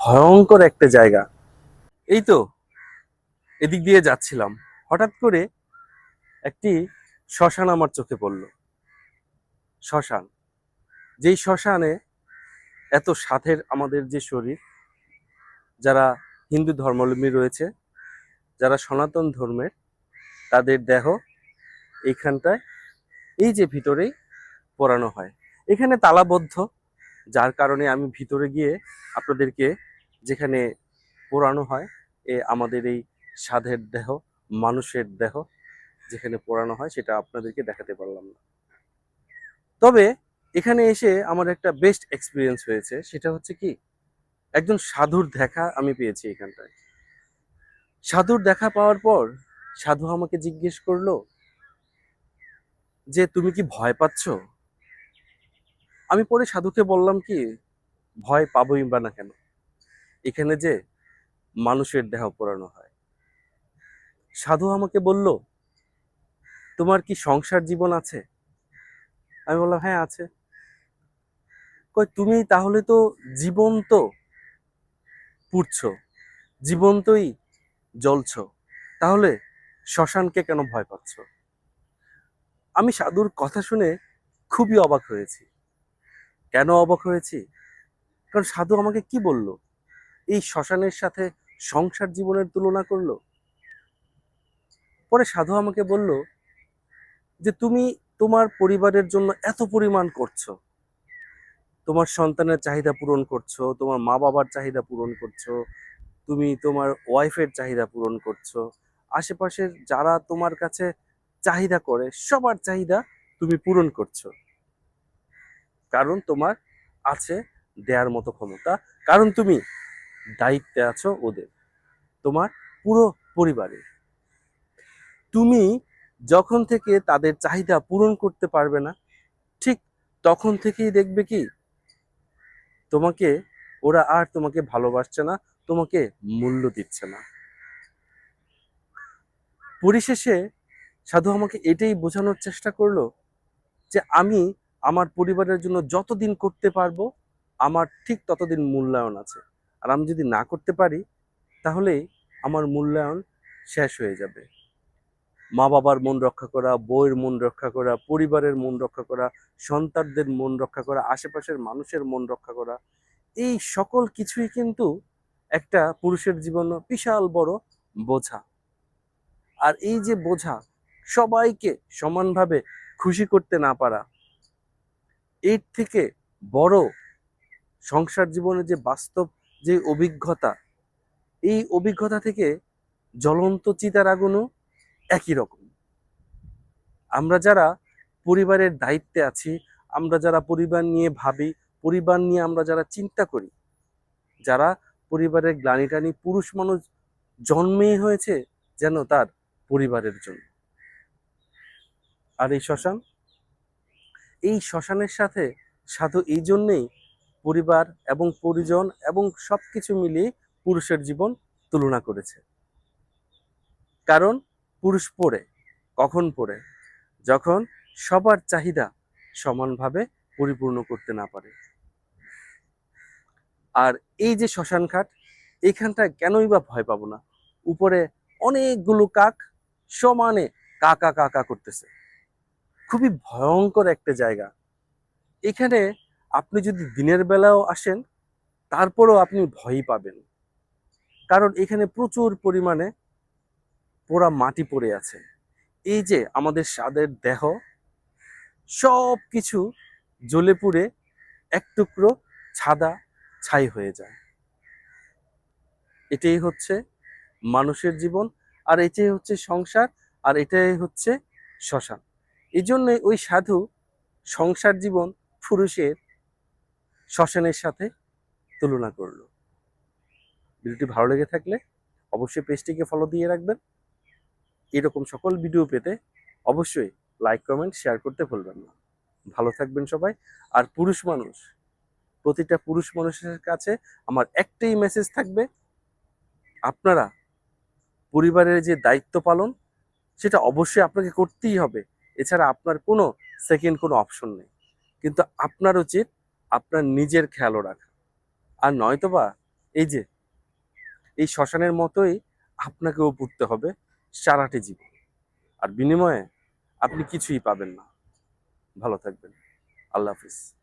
ভয়ঙ্কর একটা জায়গা। এই তো এদিক দিয়ে যাচ্ছিলাম, হঠাৎ করে একটি শ্মশান আমার চোখে পড়লো। শ্মশান, যেই শ্মশানে এত সাধের আমাদের যে শরীর, যারা হিন্দু ধর্মাবলম্বী রয়েছে, যারা সনাতন ধর্মের, তাদের দেহ এইখানটায়, এই যে ভিতরেই পোড়ানো হয়। এখানে তালাবদ্ধ, যার কারণে আমি ভিতরে গিয়ে আপনাদেরকে, যেখানে পোড়ানো হয়, আমাদের এই সাধের দেহ, মানুষের দেহ যেখানে পোড়ানো হয়, সেটা আপনাদেরকে দেখাতে পারলাম না। তবে এখানে এসে আমার একটা বেস্ট এক্সপিরিয়েন্স হয়েছে, সেটা হচ্ছে কি, একজন সাধুর দেখা আমি পেয়েছি এখানটায়। সাধুর দেখা পাওয়ার পর সাধু আমাকে জিজ্ঞেস করলো যে তুমি কি ভয় পাচ্ছ। আমি পরে সাধুকে বললাম কি, ভয় পাবোই বা না কেন, এখানে যে মানুষের দেহ পোড়ানো হয়। সাধু আমাকে বলল, তোমার কি সংসার জীবন আছে? আমি বললাম হ্যাঁ আছে। কই তুমি তাহলে তো জীবন্ত পুড়ছো, জীবন্তই জ্বলছো, তাহলে শ্মশানকে কেন ভয় পাচ্ছ? আমি সাধুর কথা শুনে খুবই অবাক হয়েছি। কেন অবাক হয়েছি? কারণ সাধু আমাকে কি বলল, এই শ্মশানের সাথে সংসার জীবনের তুলনা করলো। পরে সাধু আমাকে বলল যে তুমি তোমার পরিবারের জন্য এত পরিমাণ করছো, তোমার সন্তানের চাহিদা পূরণ করছো, তোমার মা বাবার চাহিদা পূরণ করছো, তুমি তোমার ওয়াইফের চাহিদা পূরণ করছো, আশেপাশের যারা তোমার কাছে চাহিদা করে সবার চাহিদা তুমি পূরণ করছো, কারণ তোমার আছে দেয়ার মতো ক্ষমতা, কারণ তুমি দায়িত্বে আছো ওদের, তোমার পুরো পরিবারের। তুমি যখন থেকে তাদের চাহিদা পূরণ করতে পারবে না, ঠিক তখন থেকেই দেখবে কি, তোমাকে ওরা আর তোমাকে ভালোবাসছে না, তোমাকে মূল্য দিচ্ছে না। পরিশেষে সাধু আমাকে এটাই বোঝানোর চেষ্টা করলো যে আমি আমার পরিবারের জন্য যতদিন করতে পারবো, আমার ঠিক ততদিন মূল্যায়ন আছে। আর আমি যদি না করতে পারি, তাহলেই আমার মূল্যায়ন শেষ হয়ে যাবে। মা বাবার মন রক্ষা করা, বউয়ের মন রক্ষা করা, পরিবারের মন রক্ষা করা, সন্তানদের মন রক্ষা করা, আশেপাশের মানুষের মন রক্ষা করা, এই সকল কিছুই কিন্তু একটা পুরুষের জীবনে বিশাল বড় বোঝা। আর এই যে বোঝা, সবাইকে সমানভাবে খুশি করতে না পারা, এর থেকে বড় সংসার জীবনে যে বাস্তব যে অভিজ্ঞতা, এই অভিজ্ঞতা থেকে জ্বলন্ত চিতার আগুনও একই রকম। আমরা যারা পরিবারের দায়িত্বে আছি, আমরা যারা পরিবার নিয়ে ভাবি, পরিবার নিয়ে আমরা যারা চিন্তা করি, যারা পরিবারের গ্লানি টানি, পুরুষ মানুষ জন্মেই হয়েছে যেন তার পরিবারের জন্য। আর এই শ্মশানের সাথে সাধু এই জন্যেই পরিবার এবং পরিজন এবং সবকিছু মিলিয়ে পুরুষের জীবন তুলনা করেছে। কারণ পুরুষ পড়ে কখন পড়ে, যখন সবার চাহিদা সমানভাবে পরিপূর্ণ করতে না পারে। আর এই যে শ্মশান ঘাট, এইখানটায় কেনই বা ভয় পাবো না? উপরে অনেকগুলো কাক সমানে কাকা কাকা করতেছে। খুবই ভয়ঙ্কর একটা জায়গা। এখানে আপনি যদি দিনের বেলাও আসেন, তারপরেও আপনি ভয়ই পাবেন। কারণ এখানে প্রচুর পরিমাণে পোড়া মাটি পড়ে আছে। এই যে আমাদের স্বাদের দেহ, সব কিছু জ্বলে পুড়ে এক টুকরো ছাদা ছাই হয়ে যায়। এটাই হচ্ছে মানুষের জীবন, আর এটাই হচ্ছে সংসার, আর এটাই হচ্ছে শ্মশান। এই জন্যে ওই সাধু সংসার জীবন পুরুষের শ্মশানের সাথে তুলনা করলো। ভিডিওটি ভালো লেগে থাকলে অবশ্যই পেজটিকে ফলো দিয়ে রাখবেন। এরকম সকল ভিডিও পেতে অবশ্যই লাইক কমেন্ট শেয়ার করতে ভুলবেন না। ভালো থাকবেন সবাই। আর পুরুষ মানুষ, প্রতিটা পুরুষ মানুষের কাছে আমার একটাই মেসেজ থাকবে, আপনারা পরিবারের যে দায়িত্ব পালন, সেটা অবশ্যই আপনাকে করতেই হবে। এছাড়া আপনার কোনো সেকেন্ড কোনো অপশন নেই। কিন্তু আপনার উচিত আপনার নিজের খেয়ালও রাখা। আর নয়তোবা এই যে এই শ্মশানের মতোই আপনাকেও পড়তে হবে সারাটি জীবন, আর বিনিময়ে আপনি কিছুই পাবেন না। ভালো থাকবেন। আল্লাহ হাফিজ।